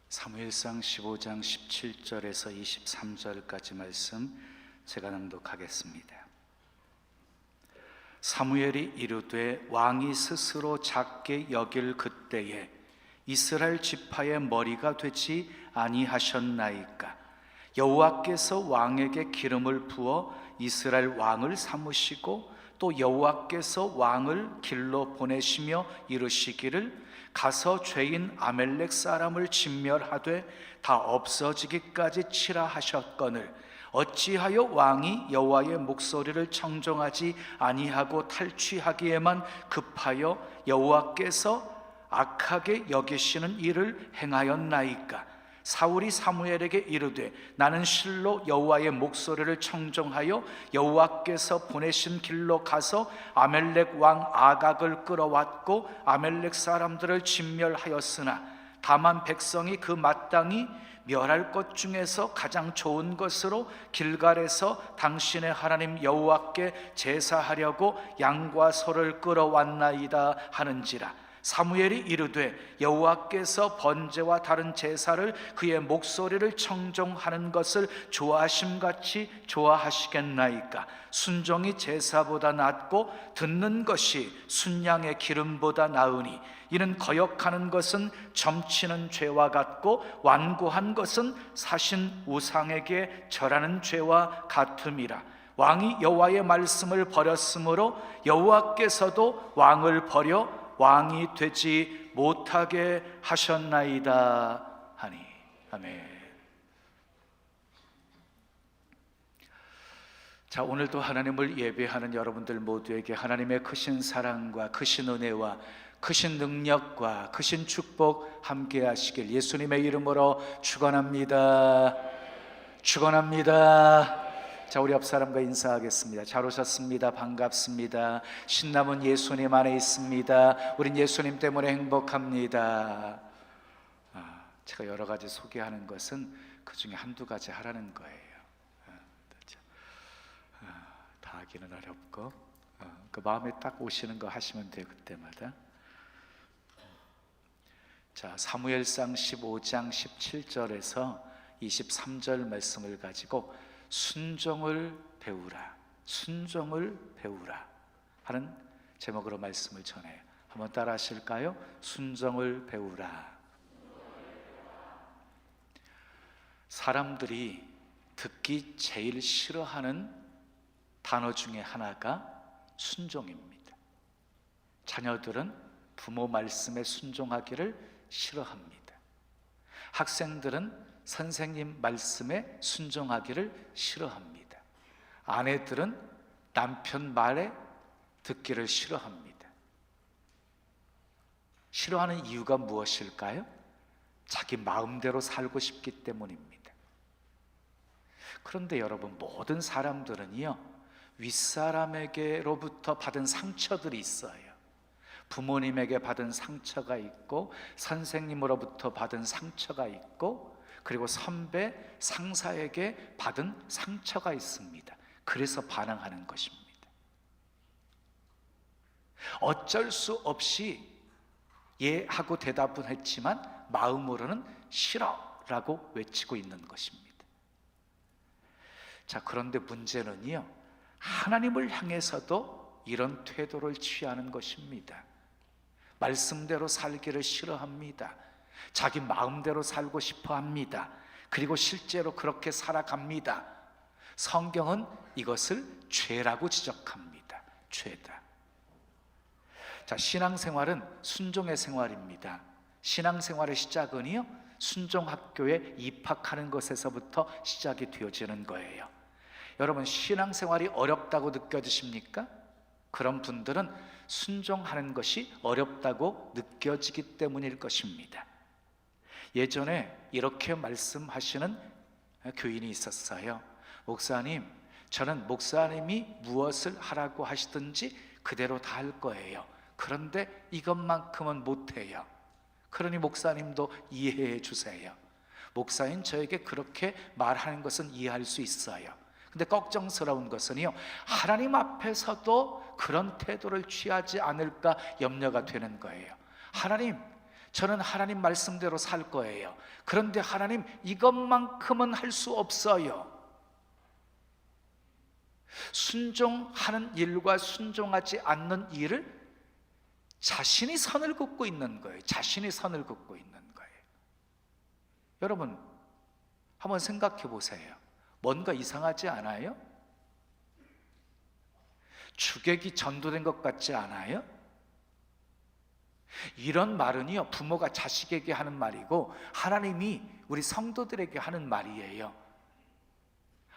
사무엘상 15장 17절에서 23절까지 말씀 제가 낭독하겠습니다. 사무엘이 이르되 왕이 스스로 작게 여길 그때에 이스라엘 지파의 머리가 되지 아니하셨나이까? 여호와께서 왕에게 기름을 부어 이스라엘 왕을 삼으시고 또 여호와께서 왕을 길로 보내시며 이르시기를 가서 죄인 아멜렉 사람을 진멸하되 다 없어지기까지 치라 하셨거늘 어찌하여 왕이 여호와의 목소리를 청종하지 아니하고 탈취하기에만 급하여 여호와께서 악하게 여기시는 일을 행하였나이까? 사울이 사무엘에게 이르되 나는 실로 여호와의 목소리를 청종하여 여호와께서 보내신 길로 가서 아멜렉 왕 아각을 끌어왔고 아멜렉 사람들을 진멸하였으나 다만 백성이 그 마땅히 멸할 것 중에서 가장 좋은 것으로 길갈에서 당신의 하나님 여호와께 제사하려고 양과 소를 끌어왔나이다 하는지라. 사무엘이 이르되 여호와께서 번제와 다른 제사를 그의 목소리를 청종하는 것을 좋아하심같이 좋아하시겠나이까? 순종이 제사보다 낫고 듣는 것이 순양의 기름보다 나으니 이는 거역하는 것은 점치는 죄와 같고 완고한 것은 사신 우상에게 절하는 죄와 같음이라. 왕이 여호와의 말씀을 버렸으므로 여호와께서도 왕을 버려 왕이 되지 못하게 하셨나이다 하니. 아멘. 자, 오늘도 하나님을 예배하는 여러분들 모두에게 하나님의 크신 사랑과 크신 은혜와 크신 능력과 크신 축복 함께 하시길 예수님의 이름으로 축원합니다. 축원합니다. 자, 우리 옆 사람과 인사하겠습니다. 잘 오셨습니다. 반갑습니다. 신남은 예수님 안에 있습니다. 우린 예수님 때문에 행복합니다. 제가 여러 가지 소개하는 것은 그 중에 한두 가지 하라는 거예요. 다 하기는 어렵고 그 마음에 딱 오시는 거 하시면 돼요. 그때마다. 자, 사무엘상 15장 17절에서 23절 말씀을 가지고 순종을 배우라, 순종을 배우라 하는 제목으로 말씀을 전해요. 한번 따라 하실까요? 순종을 배우라. 사람들이 듣기 제일 싫어하는 단어 중에 하나가 순종입니다. 자녀들은 부모 말씀에 순종하기를 싫어합니다. 학생들은 선생님 말씀에 순종하기를 싫어합니다. 아내들은 남편 말에 듣기를 싫어합니다. 싫어하는 이유가 무엇일까요? 자기 마음대로 살고 싶기 때문입니다. 그런데 여러분, 모든 사람들은요, 윗사람에게로부터 받은 상처들이 있어요. 부모님에게 받은 상처가 있고, 선생님으로부터 받은 상처가 있고, 그리고 선배, 상사에게 받은 상처가 있습니다. 그래서 반항하는 것입니다. 어쩔 수 없이 예 하고 대답은 했지만 마음으로는 싫어라고 외치고 있는 것입니다. 자, 그런데 문제는요, 하나님을 향해서도 이런 태도를 취하는 것입니다. 말씀대로 살기를 싫어합니다. 자기 마음대로 살고 싶어 합니다. 그리고 실제로 그렇게 살아갑니다. 성경은 이것을 죄라고 지적합니다. 죄다. 자, 신앙생활은 순종의 생활입니다. 신앙생활의 시작은요, 순종학교에 입학하는 것에서부터 시작이 되어지는 거예요. 여러분, 신앙생활이 어렵다고 느껴지십니까? 그런 분들은 순종하는 것이 어렵다고 느껴지기 때문일 것입니다. 예전에 이렇게 말씀하시는 교인이 있었어요. 목사님, 저는 목사님이 무엇을 하라고 하시든지 그대로 다 할 거예요. 그런데 이것만큼은 못해요. 그러니 목사님도 이해해 주세요. 목사님, 저에게 그렇게 말하는 것은 이해할 수 있어요. 근데 걱정스러운 것은요, 하나님 앞에서도 그런 태도를 취하지 않을까 염려가 되는 거예요. 하나님, 저는 하나님 말씀대로 살 거예요. 그런데 하나님, 이것만큼은 할 수 없어요. 순종하는 일과 순종하지 않는 일을 자신이 선을 긋고 있는 거예요. 자신이 선을 긋고 있는 거예요. 여러분, 한번 생각해 보세요. 뭔가 이상하지 않아요? 주객이 전도된 것 같지 않아요? 이런 말은요, 부모가 자식에게 하는 말이고 하나님이 우리 성도들에게 하는 말이에요.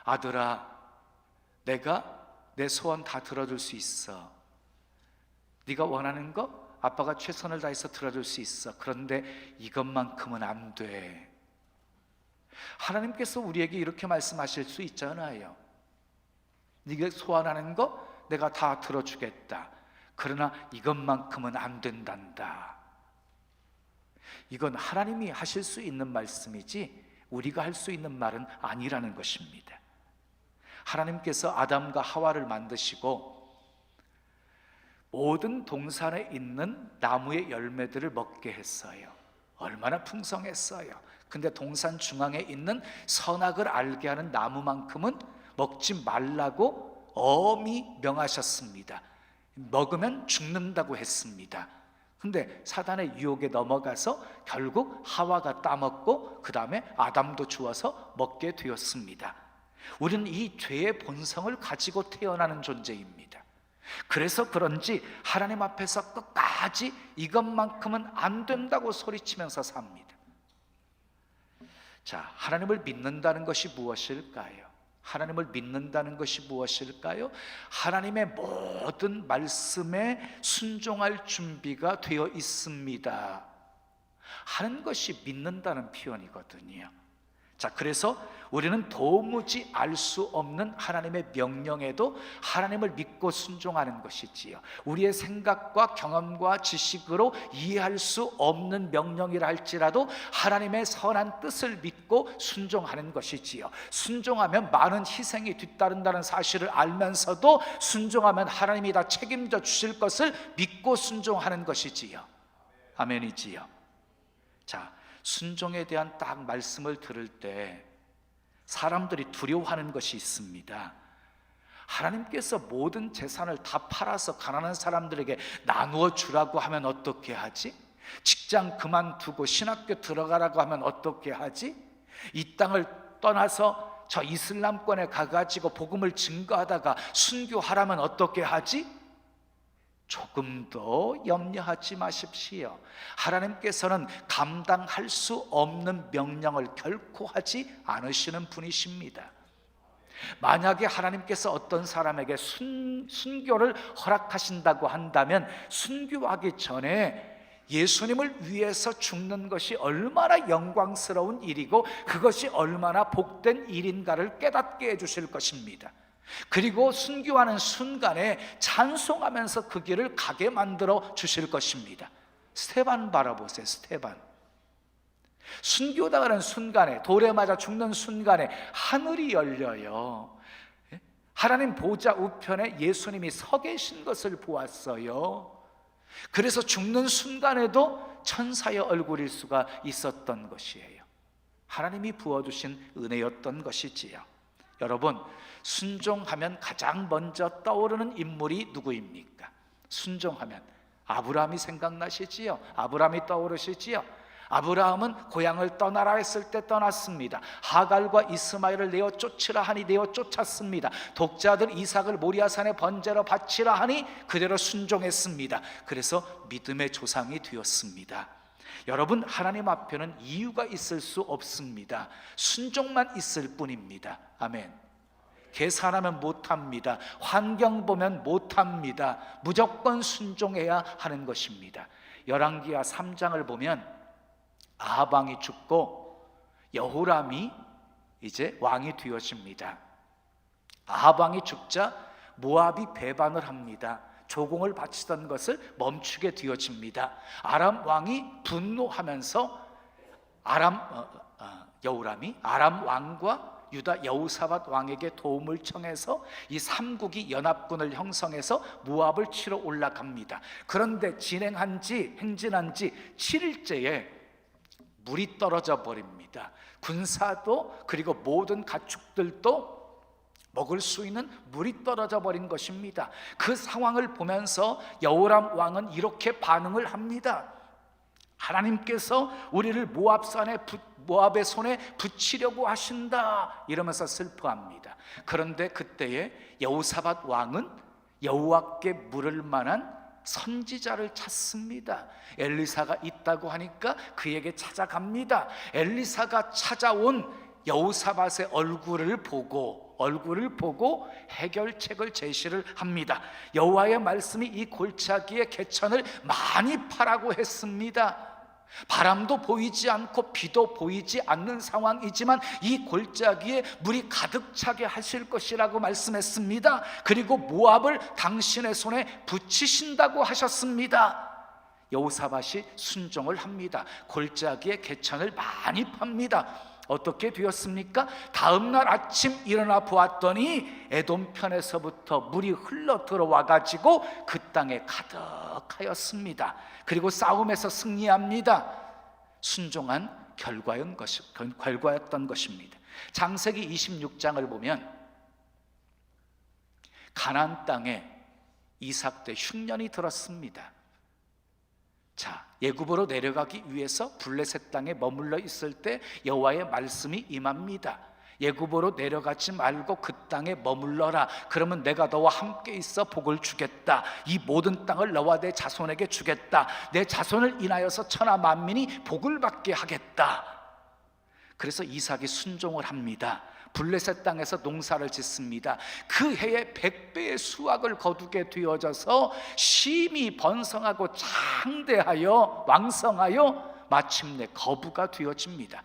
아들아, 내가 내 소원 다 들어줄 수 있어. 네가 원하는 거 아빠가 최선을 다해서 들어줄 수 있어. 그런데 이것만큼은 안 돼. 하나님께서 우리에게 이렇게 말씀하실 수 있잖아요. 네가 소원하는 거 내가 다 들어주겠다. 그러나 이것만큼은 안 된단다. 이건 하나님이 하실 수 있는 말씀이지 우리가 할 수 있는 말은 아니라는 것입니다. 하나님께서 아담과 하와를 만드시고 모든 동산에 있는 나무의 열매들을 먹게 했어요. 얼마나 풍성했어요. 근데 동산 중앙에 있는 선악을 알게 하는 나무만큼은 먹지 말라고 엄히 명하셨습니다. 먹으면 죽는다고 했습니다. 근데 사단의 유혹에 넘어가서 결국 하와가 따먹고 그 다음에 아담도 주워서 먹게 되었습니다. 우리는 이 죄의 본성을 가지고 태어나는 존재입니다. 그래서 그런지 하나님 앞에서 끝까지 이것만큼은 안 된다고 소리치면서 삽니다. 자, 하나님을 믿는다는 것이 무엇일까요? 하나님을 믿는다는 것이 무엇일까요? 하나님의 모든 말씀에 순종할 준비가 되어 있습니다 하는 것이 믿는다는 표현이거든요. 자, 그래서 우리는 도무지 알 수 없는 하나님의 명령에도 하나님을 믿고 순종하는 것이지요. 우리의 생각과 경험과 지식으로 이해할 수 없는 명령이라 할지라도 하나님의 선한 뜻을 믿고 순종하는 것이지요. 순종하면 많은 희생이 뒤따른다는 사실을 알면서도 순종하면 하나님이 다 책임져 주실 것을 믿고 순종하는 것이지요. 아멘이지요. 자, 순종에 대한 딱 말씀을 들을 때 사람들이 두려워하는 것이 있습니다. 하나님께서 모든 재산을 다 팔아서 가난한 사람들에게 나누어 주라고 하면 어떻게 하지? 직장 그만두고 신학교 들어가라고 하면 어떻게 하지? 이 땅을 떠나서 저 이슬람권에 가가지고 복음을 증거하다가 순교하라면 어떻게 하지? 조금도 염려하지 마십시오. 하나님께서는 감당할 수 없는 명령을 결코 하지 않으시는 분이십니다. 만약에 하나님께서 어떤 사람에게 순교를 허락하신다고 한다면 순교하기 전에 예수님을 위해서 죽는 것이 얼마나 영광스러운 일이고 그것이 얼마나 복된 일인가를 깨닫게 해주실 것입니다. 그리고 순교하는 순간에 찬송하면서 그 길을 가게 만들어 주실 것입니다. 스데반 바라보세요. 스데반 순교당하는 순간에, 돌에 맞아 죽는 순간에 하늘이 열려요. 하나님 보좌 우편에 예수님이 서 계신 것을 보았어요. 그래서 죽는 순간에도 천사의 얼굴일 수가 있었던 것이에요. 하나님이 부어주신 은혜였던 것이지요. 여러분, 순종하면 가장 먼저 떠오르는 인물이 누구입니까? 순종하면 아브라함이 생각나시지요? 아브라함이 떠오르시지요? 아브라함은 고향을 떠나라 했을 때 떠났습니다. 하갈과 이스마엘을 내어 쫓으라 하니 내어 쫓았습니다. 독자들 이삭을 모리아산에 번제로 바치라 하니 그대로 순종했습니다. 그래서 믿음의 조상이 되었습니다. 여러분, 하나님 앞에는 이유가 있을 수 없습니다. 순종만 있을 뿐입니다. 아멘. 계산하면 못합니다. 환경 보면 못합니다. 무조건 순종해야 하는 것입니다. 열왕기하 3장을 보면 아합 왕이 죽고 여호람이 이제 왕이 되어집니다. 아합 왕이 죽자 모압이 배반을 합니다. 조공을 바치던 것을 멈추게 되어집니다. 아람 왕이 분노하면서 여호람이 아람 왕과 유다 여호사밧 왕에게 도움을 청해서 이 삼국이 연합군을 형성해서 모압을 치러 올라갑니다. 그런데 행진한 지 7일째에 물이 떨어져 버립니다. 군사도 그리고 모든 가축들도 먹을 수 있는 물이 떨어져 버린 것입니다. 그 상황을 보면서 여호람 왕은 이렇게 반응을 합니다. 하나님께서 우리를 모압의 손에 붙이려고 하신다, 이러면서 슬퍼합니다. 그런데 그때에 여호사밧 왕은 여호와께 물을 만한 선지자를 찾습니다. 엘리사가 있다고 하니까 그에게 찾아갑니다. 엘리사가 찾아온 여호사밧의 얼굴을 보고 해결책을 제시를 합니다. 여호와의 말씀이 이 골짜기의 개천을 많이 파라고 했습니다. 바람도 보이지 않고 비도 보이지 않는 상황이지만 이 골짜기에 물이 가득 차게 하실 것이라고 말씀했습니다. 그리고 모압을 당신의 손에 붙이신다고 하셨습니다. 여호사밧이 순종을 합니다. 골짜기에 개천을 많이 팝니다. 어떻게 되었습니까? 다음날 아침 일어나 보았더니 에돔 편에서부터 물이 흘러 들어와 가지고 그 땅에 가득하였습니다. 그리고 싸움에서 승리합니다. 순종한 결과였던 것입니다. 창세기 26장을 보면 가나안 땅에 이삭 때 흉년이 들었습니다. 애굽으로 내려가기 위해서 블레셋 땅에 머물러 있을 때 여호와의 말씀이 임합니다. 애굽으로 내려가지 말고 그 땅에 머물러라. 그러면 내가 너와 함께 있어 복을 주겠다. 이 모든 땅을 너와 내 자손에게 주겠다. 내 자손을 인하여서 천하 만민이 복을 받게 하겠다. 그래서 이삭이 순종을 합니다. 블레셋 땅에서 농사를 짓습니다. 그 해에 100배의 수확을 거두게 되어져서 심히 번성하고 장대하여 왕성하여 마침내 거부가 되어집니다.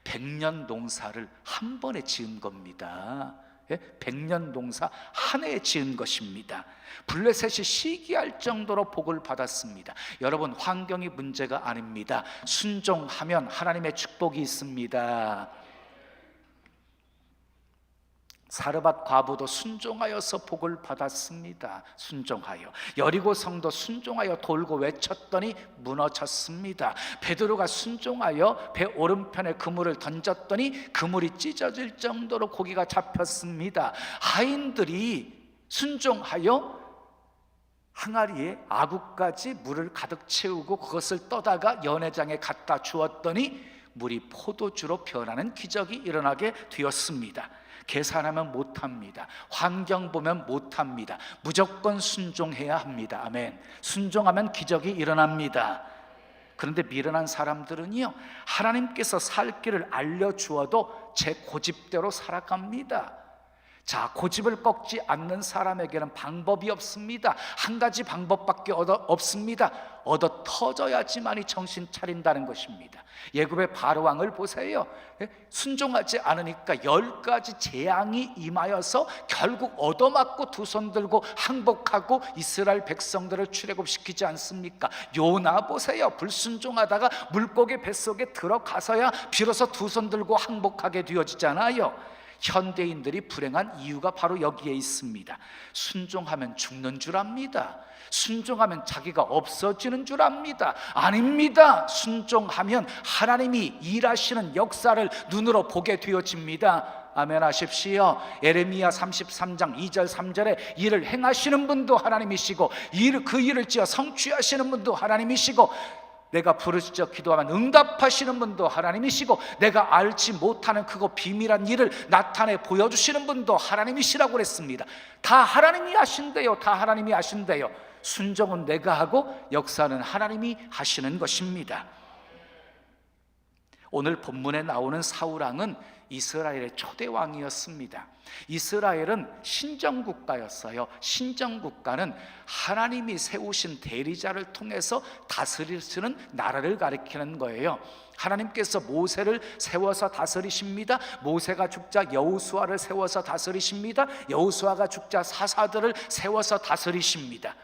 100년 농사를 한 번에 지은 겁니다. 100년 농사 한 해에 지은 것입니다. 블레셋이 시기할 정도로 복을 받았습니다. 여러분, 환경이 문제가 아닙니다. 순종하면 하나님의 축복이 있습니다. 사르밧 과부도 순종하여서 복을 받았습니다. 순종하여. 여리고 성도 순종하여 돌고 외쳤더니 무너졌습니다. 베드로가 순종하여 배 오른편에 그물을 던졌더니 그물이 찢어질 정도로 고기가 잡혔습니다. 하인들이 순종하여 항아리에 아구까지 물을 가득 채우고 그것을 떠다가 연회장에 갖다 주었더니 물이 포도주로 변하는 기적이 일어나게 되었습니다. 계산하면 못합니다. 환경 보면 못합니다. 무조건 순종해야 합니다. 아멘. 순종하면 기적이 일어납니다. 그런데 미련한 사람들은요, 하나님께서 살 길을 알려주어도 제 고집대로 살아갑니다. 고집을 꺾지 않는 사람에게는 방법이 없습니다. 한 가지 방법밖에 없습니다. 얻어 터져야지만이 정신 차린다는 것입니다. 애굽의 바로 왕을 보세요. 순종하지 않으니까 10가지 재앙이 임하여서 결국 얻어맞고 두 손 들고 항복하고 이스라엘 백성들을 출애굽시키지 않습니까? 요나 보세요. 불순종하다가 물고기 뱃속에 들어가서야 비로소 두 손 들고 항복하게 되어지잖아요. 현대인들이 불행한 이유가 바로 여기에 있습니다. 순종하면 죽는 줄 압니다. 순종하면 자기가 없어지는 줄 압니다. 아닙니다. 순종하면 하나님이 일하시는 역사를 눈으로 보게 되어집니다. 아멘 하십시오. 에레미야 33장 2절 3절에 일을 행하시는 분도 하나님이시고 그 일을 지어 성취하시는 분도 하나님이시고 내가 부르짖어 기도하면 응답하시는 분도 하나님이시고 내가 알지 못하는 그거 비밀한 일을 나타내 보여주시는 분도 하나님이시라고 그랬습니다. 다 하나님이 하신대요. 다 하나님이 하신대요. 순종은 내가 하고 역사는 하나님이 하시는 것입니다. 오늘 본문에 나오는 사울왕은 이스라엘의 초대 왕이었습니다. 이스라엘은 신정국가였어요. 신정국가는 하나님이 세우신 대리자를 통해서 다스리시는 나라를 가리키는 거예요. 하나님께서 모세를 세워서 다스리십니다. 모세가 죽자 여호수아를 세워서 다스리십니다. 여호수아가 죽자 사사들을 세워서 다스리십니다.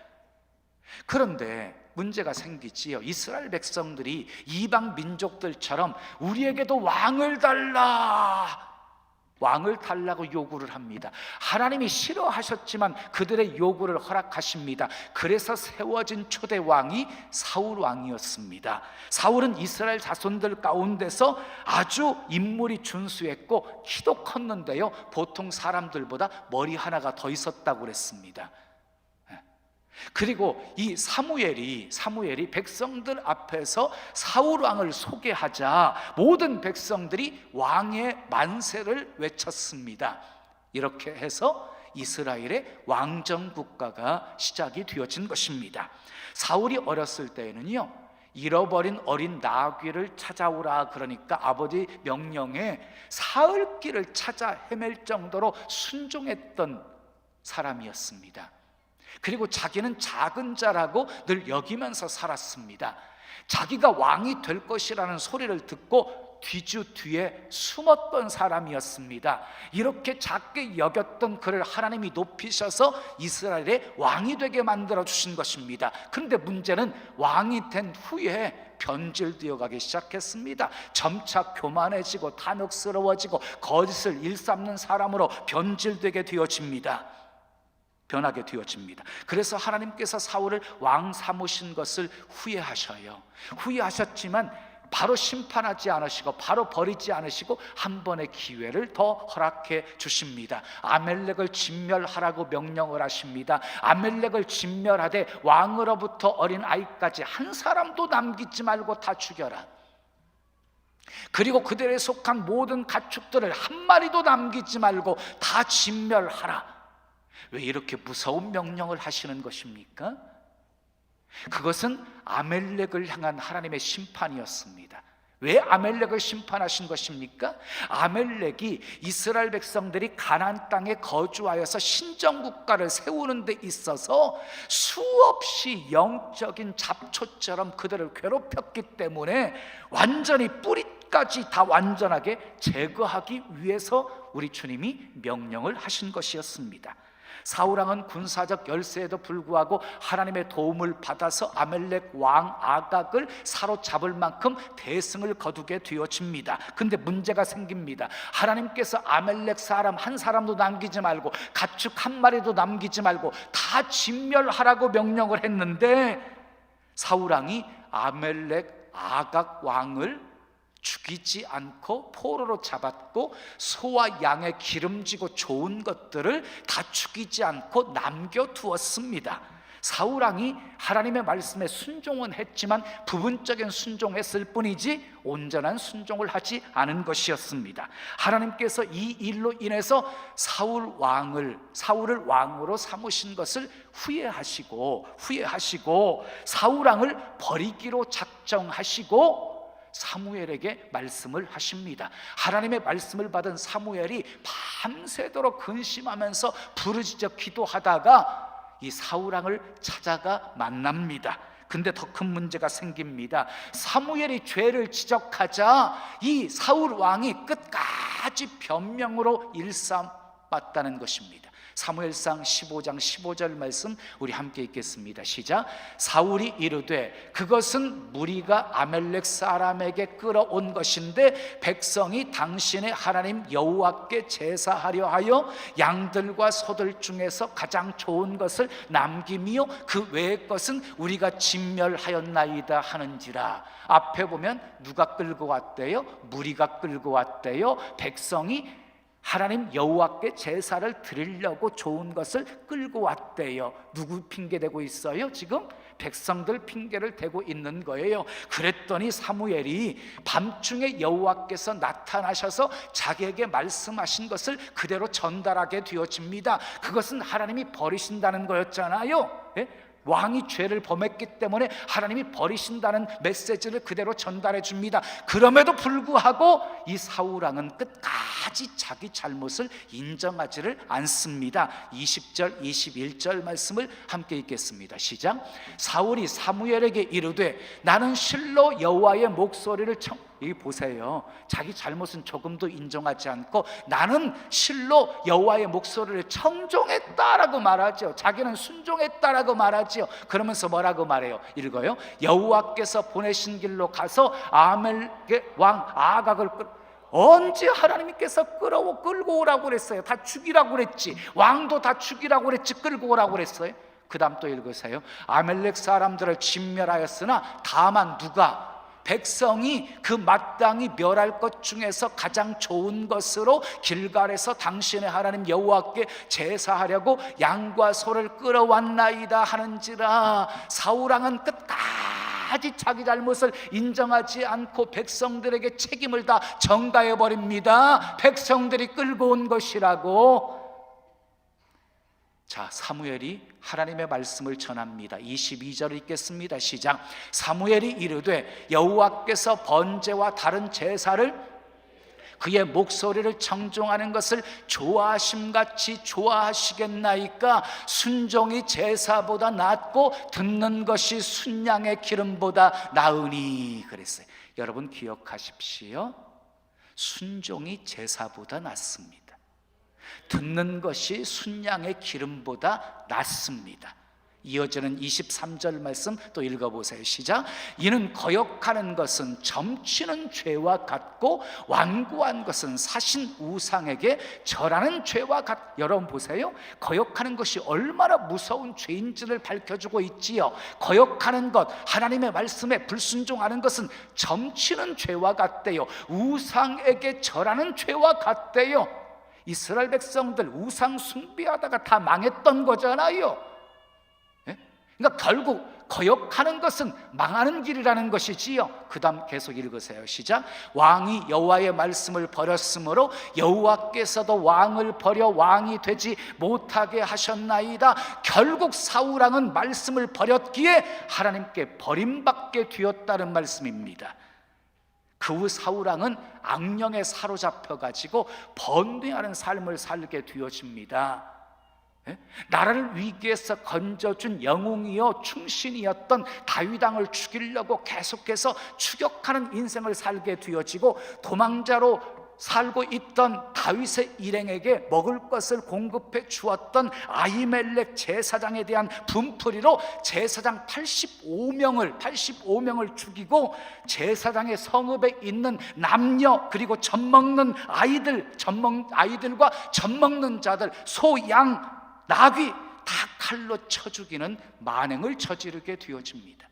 그런데 문제가 생기지요. 이스라엘 백성들이 이방 민족들처럼 우리에게도 왕을 달라, 왕을 달라고 요구를 합니다. 하나님이 싫어하셨지만 그들의 요구를 허락하십니다. 그래서 세워진 초대 왕이 사울 왕이었습니다. 사울은 이스라엘 자손들 가운데서 아주 인물이 준수했고 키도 컸는데요, 보통 사람들보다 머리 하나가 더 있었다고 그랬습니다. 그리고 이 사무엘이 백성들 앞에서 사울 왕을 소개하자 모든 백성들이 왕의 만세를 외쳤습니다. 이렇게 해서 이스라엘의 왕정 국가가 시작이 되어진 것입니다. 사울이 어렸을 때에는요, 잃어버린 어린 나귀를 찾아오라 그러니까 아버지 명령에 사흘길을 찾아 헤맬 정도로 순종했던 사람이었습니다. 그리고 자기는 작은 자라고 늘 여기면서 살았습니다. 자기가 왕이 될 것이라는 소리를 듣고 뒤주 뒤에 숨었던 사람이었습니다. 이렇게 작게 여겼던 그를 하나님이 높이셔서 이스라엘의 왕이 되게 만들어 주신 것입니다. 그런데 문제는 왕이 된 후에 변질되어 가기 시작했습니다. 점차 교만해지고 탐욕스러워지고 거짓을 일삼는 사람으로 변질되게 되어집니다. 변하게 되어집니다. 그래서 하나님께서 사울을 왕 삼으신 것을 후회하셔요. 후회하셨지만 바로 심판하지 않으시고 바로 버리지 않으시고 한 번의 기회를 더 허락해 주십니다. 아멜렉을 진멸하라고 명령을 하십니다. 아멜렉을 진멸하되 왕으로부터 어린 아이까지 한 사람도 남기지 말고 다 죽여라. 그리고 그들에 속한 모든 가축들을 한 마리도 남기지 말고 다 진멸하라. 왜 이렇게 무서운 명령을 하시는 것입니까? 그것은 아멜렉을 향한 하나님의 심판이었습니다. 왜 아멜렉을 심판하신 것입니까? 아멜렉이 이스라엘 백성들이 가나안 땅에 거주하여서 신정국가를 세우는 데 있어서 수없이 영적인 잡초처럼 그들을 괴롭혔기 때문에 완전히 뿌리까지 다 완전하게 제거하기 위해서 우리 주님이 명령을 하신 것이었습니다. 사울왕은 군사적 열세에도 불구하고 하나님의 도움을 받아서 아멜렉 왕 아각을 사로잡을 만큼 대승을 거두게 되어집니다. 근데 문제가 생깁니다. 하나님께서 아멜렉 사람 한 사람도 남기지 말고 가축 한 마리도 남기지 말고 다 진멸하라고 명령을 했는데 사울왕이 아멜렉 아각 왕을 죽이지 않고 포로로 잡았고 소와 양의 기름지고 좋은 것들을 다 죽이지 않고 남겨두었습니다. 사울왕이 하나님의 말씀에 순종은 했지만 부분적인 순종했을 뿐이지 온전한 순종을 하지 않은 것이었습니다. 하나님께서 이 일로 인해서 사울을 왕으로 삼으신 것을 후회하시고 사울왕을 버리기로 작정하시고 사무엘에게 말씀을 하십니다. 하나님의 말씀을 받은 사무엘이 밤새도록 근심하면서 부르짖어 기도하다가 이 사울왕을 찾아가 만납니다. 근데 더 큰 문제가 생깁니다. 사무엘이 죄를 지적하자 이 사울왕이 끝까지 변명으로 일삼았다는 것입니다. 사무엘상 15장 15절 말씀 우리 함께 읽겠습니다. 시작. 사울이 이르되 그것은 무리가 아멜렉 사람에게 끌어온 것인데 백성이 당신의 하나님 여호와께 제사하려 하여 양들과 소들 중에서 가장 좋은 것을 남김이요 그 외의 것은 우리가 진멸하였나이다 하는지라. 앞에 보면 누가 끌고 왔대요? 무리가 끌고 왔대요. 백성이 하나님 여호와께 제사를 드리려고 좋은 것을 끌고 왔대요. 누구 핑계대고 있어요? 지금 백성들 핑계를 대고 있는 거예요. 그랬더니 사무엘이 밤중에 여호와께서 나타나셔서 자기에게 말씀하신 것을 그대로 전달하게 되어집니다. 그것은 하나님이 버리신다는 거였잖아요. 왕이 죄를 범했기 때문에 하나님이 버리신다는 메시지를 그대로 전달해 줍니다. 그럼에도 불구하고 이 사울왕은 끝까지 자기 잘못을 인정하지를 않습니다. 20절 21절 말씀을 함께 읽겠습니다. 시작. 사울이 사무엘에게 이르되 나는 실로 여호와의 목소리를 여기 보세요. 자기 잘못은 조금도 인정하지 않고 나는 실로 여호와의 목소리를 청종했다라고 말하죠. 자기는 순종했다라고 말하죠. 그러면서 뭐라고 말해요? 읽어요. 여호와께서 보내신 길로 가서 아멜렉 왕 아각을 언제 하나님께서 끌고 오라고 그랬어요? 다 죽이라고 그랬지. 왕도 다 죽이라고 그랬지. 끌고 오라고 그랬어요. 그 다음 또 읽으세요. 아멜렉 사람들을 진멸하였으나 다만 누가, 백성이 그 마땅히 멸할 것 중에서 가장 좋은 것으로 길갈에서 당신의 하나님 여호와께 제사하려고 양과 소를 끌어왔나이다 하는지라. 사울왕은 끝까지 자기 잘못을 인정하지 않고 백성들에게 책임을 다 전가해버립니다. 백성들이 끌고 온 것이라고. 자, 사무엘이 하나님의 말씀을 전합니다. 22절을 읽겠습니다. 시작. 사무엘이 이르되 여호와께서 번제와 다른 제사를 그의 목소리를 청종하는 것을 좋아하심같이 좋아하시겠나이까? 순종이 제사보다 낫고 듣는 것이 순양의 기름보다 나으니 그랬어요. 여러분 기억하십시오. 순종이 제사보다 낫습니다. 듣는 것이 순양의 기름보다 낫습니다. 이어지는 23절 말씀 또 읽어보세요. 시작. 이는 거역하는 것은 점치는 죄와 같고 완고한 것은 사신 우상에게 절하는 죄와 여러분 보세요. 거역하는 것이 얼마나 무서운 죄인지를 밝혀주고 있지요. 거역하는 것, 하나님의 말씀에 불순종하는 것은 점치는 죄와 같대요. 우상에게 절하는 죄와 같대요. 이스라엘 백성들 우상 숭배하다가 다 망했던 거잖아요. 그러니까 결국 거역하는 것은 망하는 길이라는 것이지요. 그 다음 계속 읽으세요. 시작. 왕이 여호와의 말씀을 버렸으므로 여호와께서도 왕을 버려 왕이 되지 못하게 하셨나이다. 결국 사울왕은 말씀을 버렸기에 하나님께 버림받게 되었다는 말씀입니다. 그 후 사울왕은 악령에 사로잡혀가지고 번뇌하는 삶을 살게 되어집니다. 나라를 위기에서 건져준 영웅이요 충신이었던 다윗왕을 죽이려고 계속해서 추격하는 인생을 살게 되어지고, 도망자로 살고 있던 다윗의 일행에게 먹을 것을 공급해 주었던 아히멜렉 제사장에 대한 분풀이로 제사장 85명을 죽이고, 제사장의 성읍에 있는 남녀 그리고 젖먹는 아이들과 젖먹는 자들, 소, 양, 나귀 다 칼로 쳐 죽이는 만행을 저지르게 되어집니다.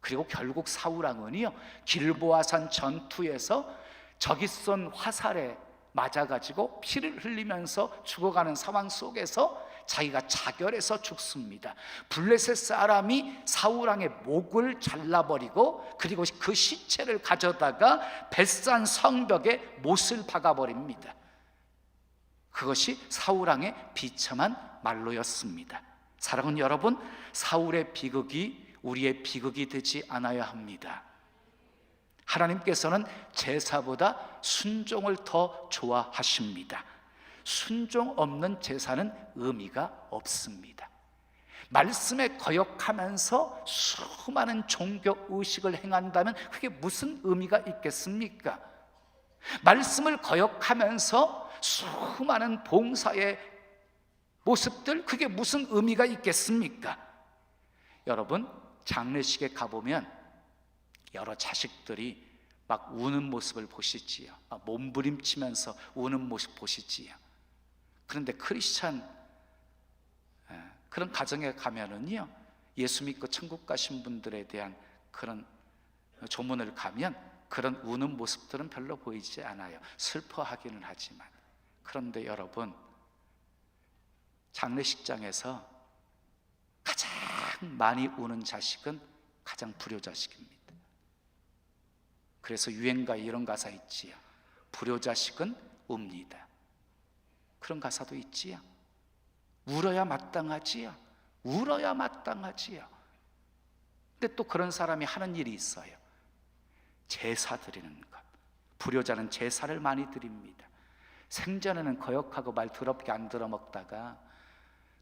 그리고 결국 사울왕은요 길보아산 전투에서 적이 쏜 화살에 맞아가지고 피를 흘리면서 죽어가는 상황 속에서 자기가 자결해서 죽습니다. 블레셋 사람이 사울왕의 목을 잘라버리고 그리고 그 시체를 가져다가 벳산 성벽에 못을 박아버립니다. 그것이 사울왕의 비참한 말로였습니다. 사랑하는 여러분, 사울의 비극이 우리의 비극이 되지 않아야 합니다. 하나님께서는 제사보다 순종을 더 좋아하십니다. 순종 없는 제사는 의미가 없습니다. 말씀에 거역하면서 수많은 종교 의식을 행한다면 그게 무슨 의미가 있겠습니까? 말씀을 거역하면서 수많은 봉사의 모습들, 그게 무슨 의미가 있겠습니까? 여러분, 장례식에 가보면 여러 자식들이 막 우는 모습을 보시지요. 몸부림치면서 우는 모습 보시지요. 그런데 크리스찬 그런 가정에 가면은요, 예수 믿고 천국 가신 분들에 대한 그런 조문을 가면 그런 우는 모습들은 별로 보이지 않아요. 슬퍼하기는 하지만. 그런데 여러분, 장례식장에서 가장 많이 우는 자식은 가장 불효자식입니다. 그래서 유행가에 이런 가사 있지요. 불효자식은 웁니다. 그런 가사도 있지요. 울어야 마땅하지요. 울어야 마땅하지요. 근데 또 그런 사람이 하는 일이 있어요. 제사 드리는 것. 불효자는 제사를 많이 드립니다. 생전에는 거역하고 말 더럽게 안 들어먹다가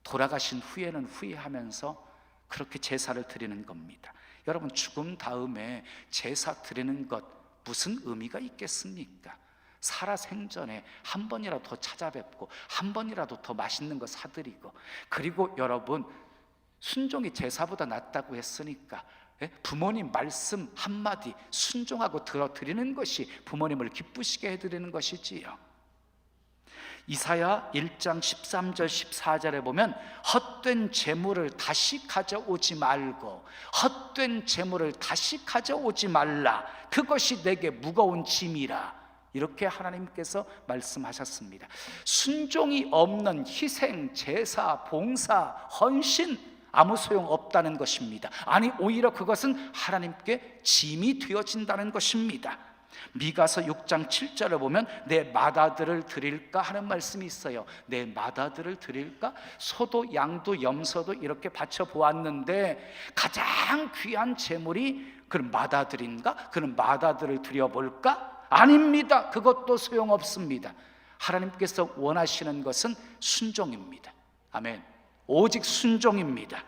돌아가신 후에는 후회하면서 그렇게 제사를 드리는 겁니다. 여러분, 죽음 다음에 제사 드리는 것 무슨 의미가 있겠습니까? 살아 생전에 한 번이라도 더 찾아뵙고 한 번이라도 더 맛있는 거 사드리고, 그리고 여러분, 순종이 제사보다 낫다고 했으니까 부모님 말씀 한마디 순종하고 들어드리는 것이 부모님을 기쁘시게 해드리는 것이지요. 이사야 1장 13절 14절에 보면 헛된 재물을 다시 가져오지 말고 헛된 재물을 다시 가져오지 말라, 그것이 내게 무거운 짐이라, 이렇게 하나님께서 말씀하셨습니다. 순종이 없는 희생, 제사, 봉사, 헌신 아무 소용 없다는 것입니다. 아니, 오히려 그것은 하나님께 짐이 되어진다는 것입니다. 미가서 6장 7절을 보면 내 맏아들을 드릴까 하는 말씀이 있어요. 내 맏아들을 드릴까? 소도 양도 염소도 이렇게 바쳐보았는데 가장 귀한 재물이 그런 맏아들인가? 그런 맏아들을 드려볼까? 아닙니다. 그것도 소용없습니다. 하나님께서 원하시는 것은 순종입니다. 아멘. 오직 순종입니다.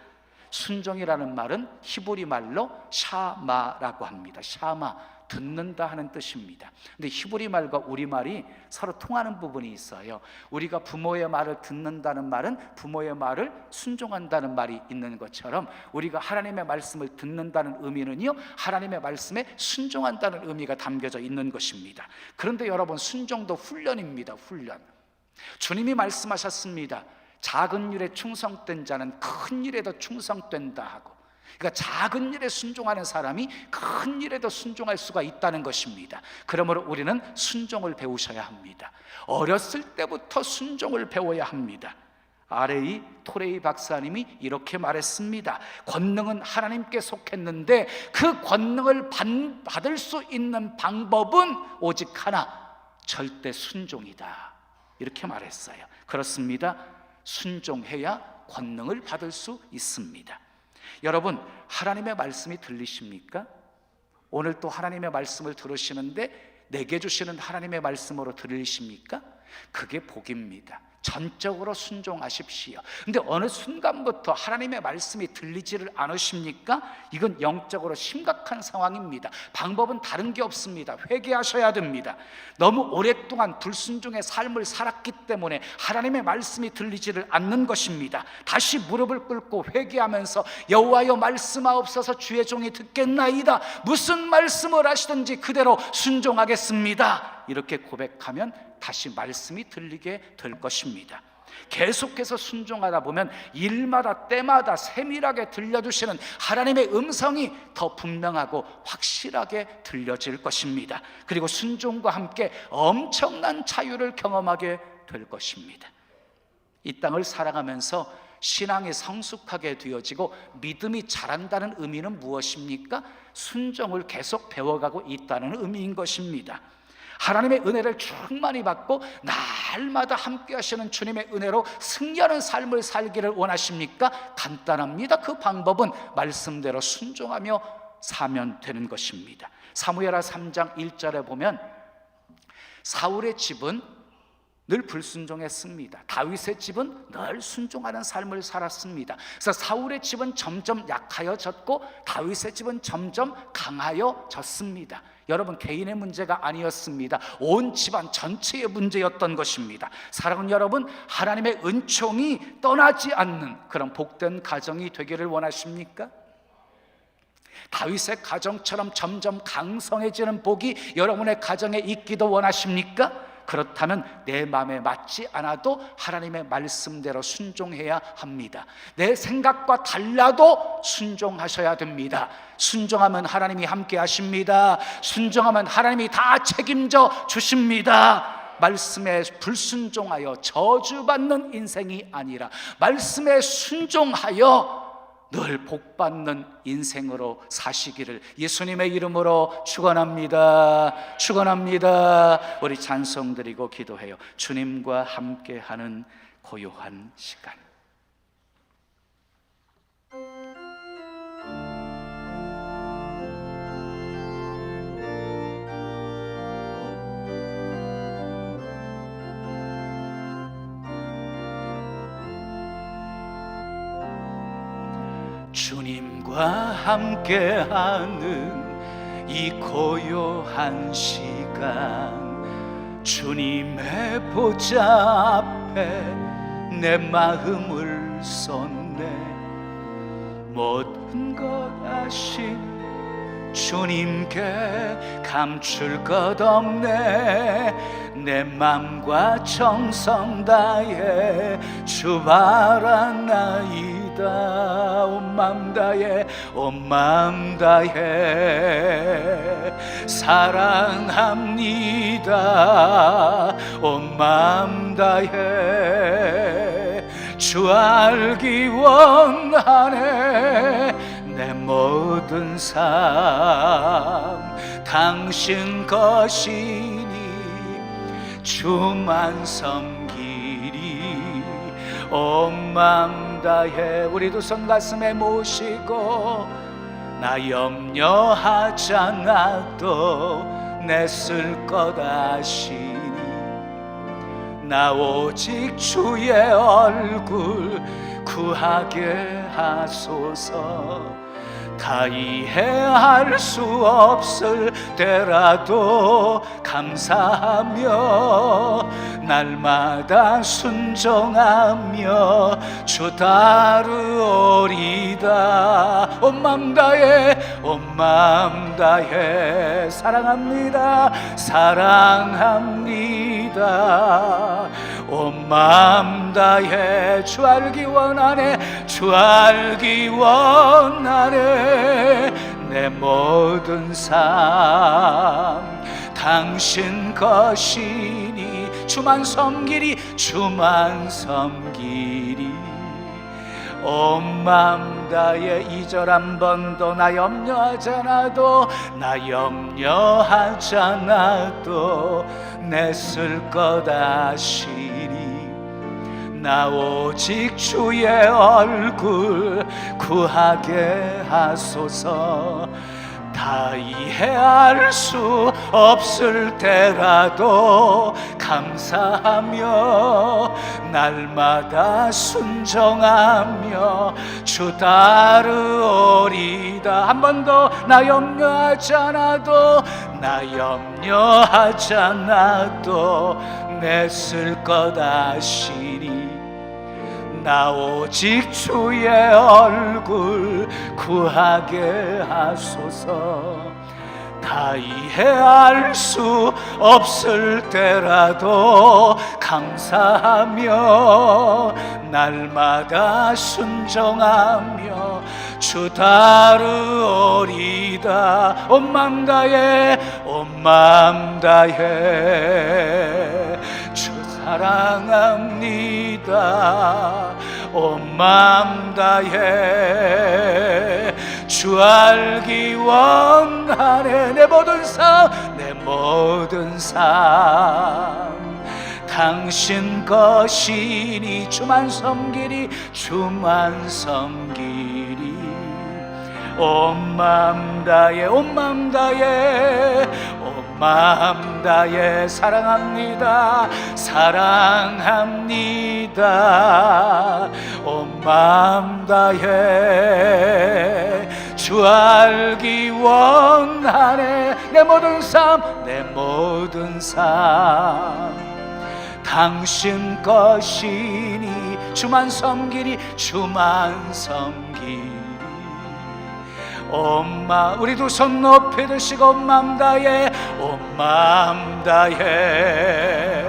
순종이라는 말은 히브리 말로 샤마라고 합니다. 샤마, 듣는다 하는 뜻입니다. 근데 히브리 말과 우리말이 서로 통하는 부분이 있어요. 우리가 부모의 말을 듣는다는 말은 부모의 말을 순종한다는 말이 있는 것처럼 우리가 하나님의 말씀을 듣는다는 의미는요, 하나님의 말씀에 순종한다는 의미가 담겨져 있는 것입니다. 그런데 여러분, 순종도 훈련입니다. 훈련. 주님이 말씀하셨습니다. 작은 일에 충성된 자는 큰 일에도 충성된다 하고, 그러니까 작은 일에 순종하는 사람이 큰 일에도 순종할 수가 있다는 것입니다. 그러므로 우리는 순종을 배우셔야 합니다. 어렸을 때부터 순종을 배워야 합니다. R.A. 토레이 박사님이 이렇게 말했습니다. 권능은 하나님께 속했는데 그 권능을 받을 수 있는 방법은 오직 하나, 절대 순종이다, 이렇게 말했어요. 그렇습니다. 순종해야 권능을 받을 수 있습니다. 여러분, 하나님의 말씀이 들리십니까? 오늘 또 하나님의 말씀을 들으시는데 내게 주시는 하나님의 말씀으로 들리십니까? 그게 복입니다. 전적으로 순종하십시오. 근데 어느 순간부터 하나님의 말씀이 들리지를 않으십니까? 이건 영적으로 심각한 상황입니다. 방법은 다른 게 없습니다. 회개하셔야 됩니다. 너무 오랫동안 불순종의 삶을 살았기 때문에 하나님의 말씀이 들리지를 않는 것입니다. 다시 무릎을 꿇고 회개하면서 여호와여 말씀하옵소서, 주의 종이 듣겠나이다. 무슨 말씀을 하시든지 그대로 순종하겠습니다. 이렇게 고백하면 다시 말씀이 들리게 될 것입니다. 계속해서 순종하다 보면 일마다 때마다 세밀하게 들려주시는 하나님의 음성이 더 분명하고 확실하게 들려질 것입니다. 그리고 순종과 함께 엄청난 자유를 경험하게 될 것입니다. 이 땅을 살아가면서 신앙이 성숙하게 되어지고 믿음이 자란다는 의미는 무엇입니까? 순종을 계속 배워가고 있다는 의미인 것입니다. 하나님의 은혜를 충만히 받고 날마다 함께 하시는 주님의 은혜로 승리하는 삶을 살기를 원하십니까? 간단합니다. 그 방법은 말씀대로 순종하며 사면 되는 것입니다. 사무엘하 3장 1절에 보면 사울의 집은 늘 불순종했습니다. 다윗의 집은 늘 순종하는 삶을 살았습니다. 그래서 사울의 집은 점점 약하여졌고 다윗의 집은 점점 강하여졌습니다. 여러분, 개인의 문제가 아니었습니다. 온 집안 전체의 문제였던 것입니다. 사랑하는 여러분, 하나님의 은총이 떠나지 않는 그런 복된 가정이 되기를 원하십니까? 다윗의 가정처럼 점점 강성해지는 복이 여러분의 가정에 있기도 원하십니까? 그렇다면 내 마음에 맞지 않아도 하나님의 말씀대로 순종해야 합니다. 내 생각과 달라도 순종하셔야 됩니다. 순종하면 하나님이 함께 하십니다. 순종하면 하나님이 다 책임져 주십니다. 말씀에 불순종하여 저주받는 인생이 아니라 말씀에 순종하여 늘 복받는 인생으로 사시기를 예수님의 이름으로 축원합니다. 축원합니다. 우리 찬송 드리고 기도해요. 주님과 함께하는 고요한 시간. 주님과 함께하는 이 고요한 시간, 주님의 보좌 앞에 내 마음을 쏟네. 모든 것 아시니 주님께 감출 것 없네. 내 맘과 정성 다해 주 바라나이다. 온 맘 다해 온 맘 다해 사랑합니다. 온 맘 다해 주 알기 원하네. 내 모든 삶 당신 것이니 주만 섬기리. 온 맘 다해 우리 두 손 가슴에 모시고 나 염려하지 않아도 내 쓸 것 아시니 나 오직 주의 얼굴 구하게 하소서. 다 이해할 수 없을 때라도 감사하며 날마다 순종하며 주 따르오리다. 온 맘 다해 온 맘 다해 사랑합니다. 사랑합니다. 온 맘 다해 주 알기 원하네. 주 알기 원하네. 내 모든 삶 당신 것이니 주만 섬기리. 주만 섬기리. 온 맘 다해 2절 한 번도 나 염려하지 않아도 나 염려하지 않아도 내 쓸 것 아시니 나 오직 주의 얼굴 구하게 하소서. 다 이해할 수 없을 때라도 감사하며 날마다 순종하며 주 따르오리다. 한 번 더 나 염려하지 않아도 나 염려하지 않아도 내 쓸 것 아시니 나 오직 주의 얼굴 구하게 하소서. 다 이해할 수 없을 때라도 감사하며 날마다 순종하며 주 따르오리다. 온 맘 다해 온 맘 다해 주 사랑합니다. 온 맘 다해 주 알기 원하네. 내 모든 삶 내 모든 삶 당신 것이니 주만 섬기리. 주만 섬기리. 온 맘 다해 온 맘 다해 온 맘 다해 사랑합니다. 사랑합니다. 온 맘 다해 주 알기 원하네. 내 모든 삶 내 모든 삶 당신 것이니 주만 섬기리. 주만 섬기리. 온 맘 우리 두 손 높이 드시고 온 맘 다해 온 맘 다해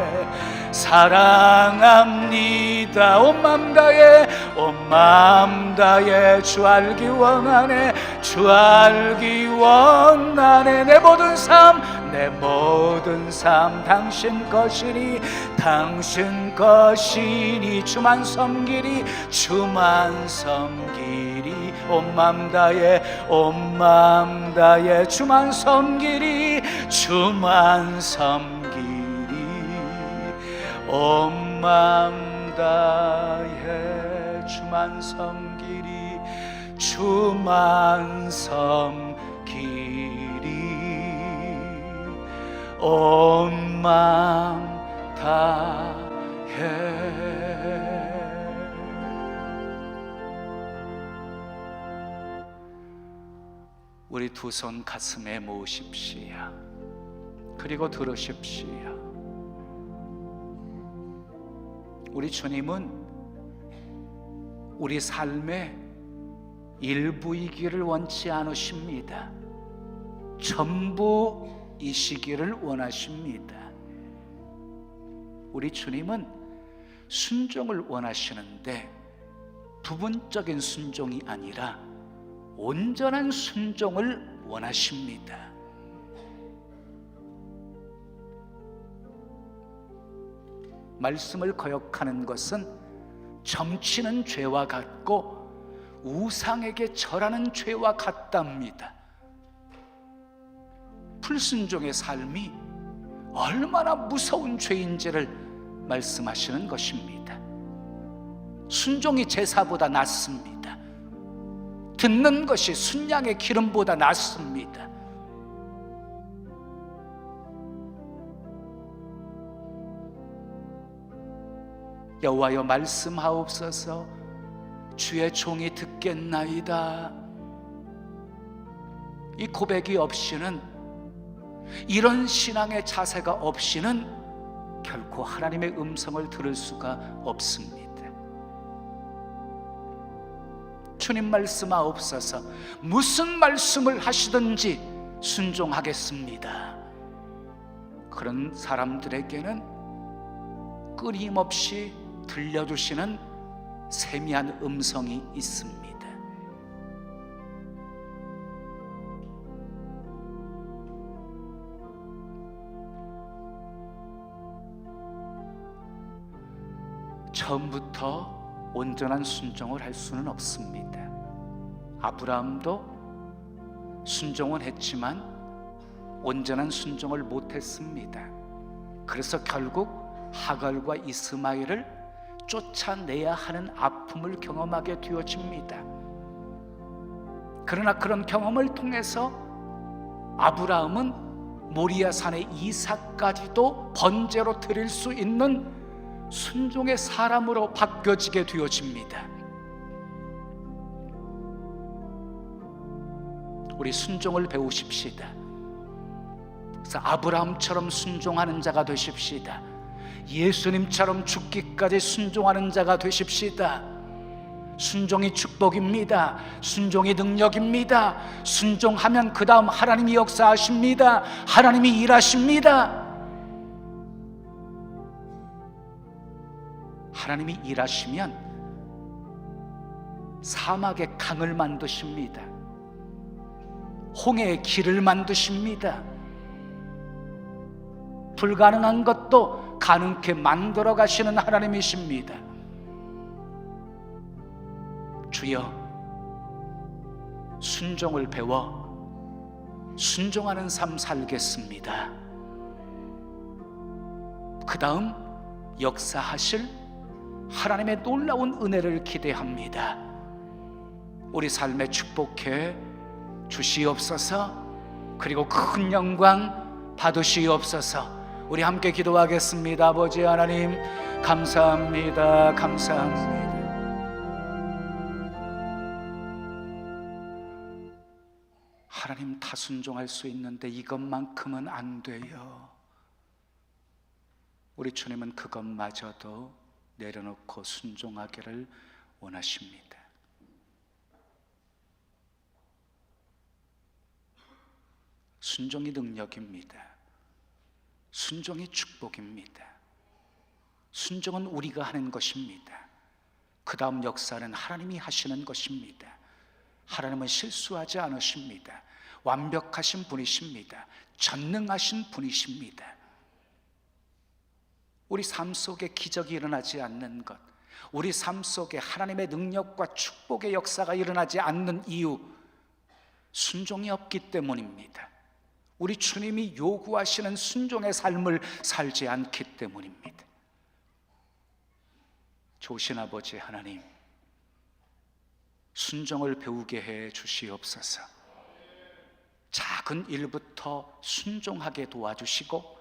사랑합니다. 온 맘 다해 온 맘 다해 주 알기 원하네. 주 알기 원하네. 내 모든 삶 내 모든 삶 당신 것이니 당신 것이니 주만 섬기리. 주만 섬기리. 온 맘 다해 온 맘 다해 주만 섬기리. 주만 섬기리. 온 맘 다해 주만 섬기리. 주만 섬기리. 온 맘 다해. 우리 두 손 가슴에 모으십시오. 그리고 들으십시오. 우리 주님은 우리 삶에 일부이기를 원치 않으십니다. 전부이시기를 원하십니다. 우리 주님은 순종을 원하시는데 부분적인 순종이 아니라 온전한 순종을 원하십니다. 말씀을 거역하는 것은 점치는 죄와 같고 우상에게 절하는 죄와 같답니다. 불순종의 삶이 얼마나 무서운 죄인지를 말씀하시는 것입니다. 순종이 제사보다 낫습니다. 듣는 것이 순양의 기름보다 낫습니다. 여호와여 말씀하옵소서. 주의 종이 듣겠나이다. 이 고백이 없이는, 이런 신앙의 자세가 없이는 결코 하나님의 음성을 들을 수가 없습니다. 주님 말씀하옵소서. 무슨 말씀을 하시든지 순종하겠습니다. 그런 사람들에게는 끊임없이 들려주시는 세미한 음성이 있습니다. 처음부터 온전한 순종을 할 수는 없습니다. 아브라함도 순종은 했지만 온전한 순종을 못했습니다. 그래서 결국 하갈과 이스마엘을 쫓아내야 하는 아픔을 경험하게 되어집니다. 그러나 그런 경험을 통해서 아브라함은 모리아산의 이삭까지도 번제로 드릴 수 있는 순종의 사람으로 바뀌어지게 되어집니다. 우리 순종을 배우십시다. 그래서 아브라함처럼 순종하는 자가 되십시다. 예수님처럼 죽기까지 순종하는 자가 되십시다. 순종이 축복입니다. 순종이 능력입니다. 순종하면 그 다음 하나님이 역사하십니다. 하나님이 일하십니다. 하나님이 일하시면 사막의 강을 만드십니다. 홍해의 길을 만드십니다. 불가능한 것도 가능케 만들어 가시는 하나님이십니다. 주여, 순종을 배워 순종하는 삶 살겠습니다. 그 다음 역사하실 하나님의 놀라운 은혜를 기대합니다. 우리 삶에 축복해 주시옵소서. 그리고 큰 영광 받으시옵소서. 우리 함께 기도하겠습니다. 아버지 하나님, 감사합니다. 감사합니다. 하나님, 다 순종할 수 있는데 이것만큼은 안 돼요. 우리 주님은 그것마저도 내려놓고 순종하기를 원하십니다. 순종이 능력입니다. 순종이 축복입니다. 순종은 우리가 하는 것입니다. 그 다음 역사는 하나님이 하시는 것입니다. 하나님은 실수하지 않으십니다. 완벽하신 분이십니다. 전능하신 분이십니다. 우리 삶 속에 기적이 일어나지 않는 것, 우리 삶 속에 하나님의 능력과 축복의 역사가 일어나지 않는 이유, 순종이 없기 때문입니다. 우리 주님이 요구하시는 순종의 삶을 살지 않기 때문입니다. 좋으신 아버지 하나님, 순종을 배우게 해 주시옵소서. 작은 일부터 순종하게 도와주시고,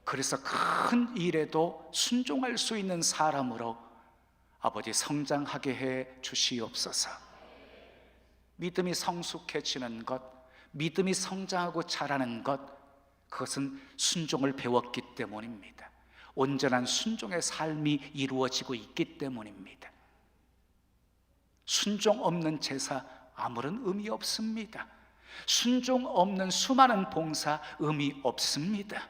그래서 큰 일에도 순종할 수 있는 사람으로 아버지 성장하게 해 주시옵소서. 믿음이 성숙해지는 것, 믿음이 성장하고 자라는 것, 그것은 순종을 배웠기 때문입니다. 온전한 순종의 삶이 이루어지고 있기 때문입니다. 순종 없는 제사 아무런 의미 없습니다. 순종 없는 수많은 봉사 의미 없습니다.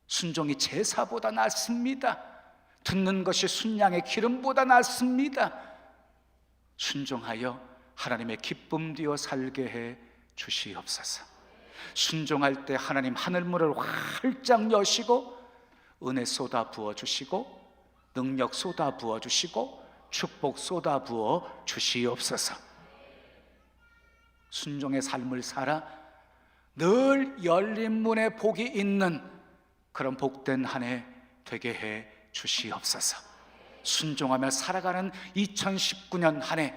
순종이 제사보다 낫습니다. 듣는 것이 순양의 기름보다 낫습니다. 순종하여 하나님의 기쁨 되어 살게 해 주시옵소서. 순종할 때 하나님 하늘문을 활짝 여시고 은혜 쏟아 부어 주시고 능력 쏟아 부어 주시고 축복 쏟아 부어 주시옵소서. 순종의 삶을 살아 늘 열린 문에 복이 있는 그런 복된 한 해 되게 해 주시옵소서. 순종하며 살아가는 2019년 한 해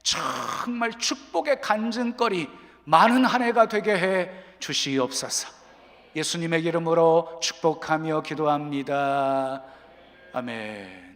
정말 축복의 간증거리 많은 한 해가 되게 해 주시옵소서. 예수님의 이름으로 축복하며 기도합니다. 아멘.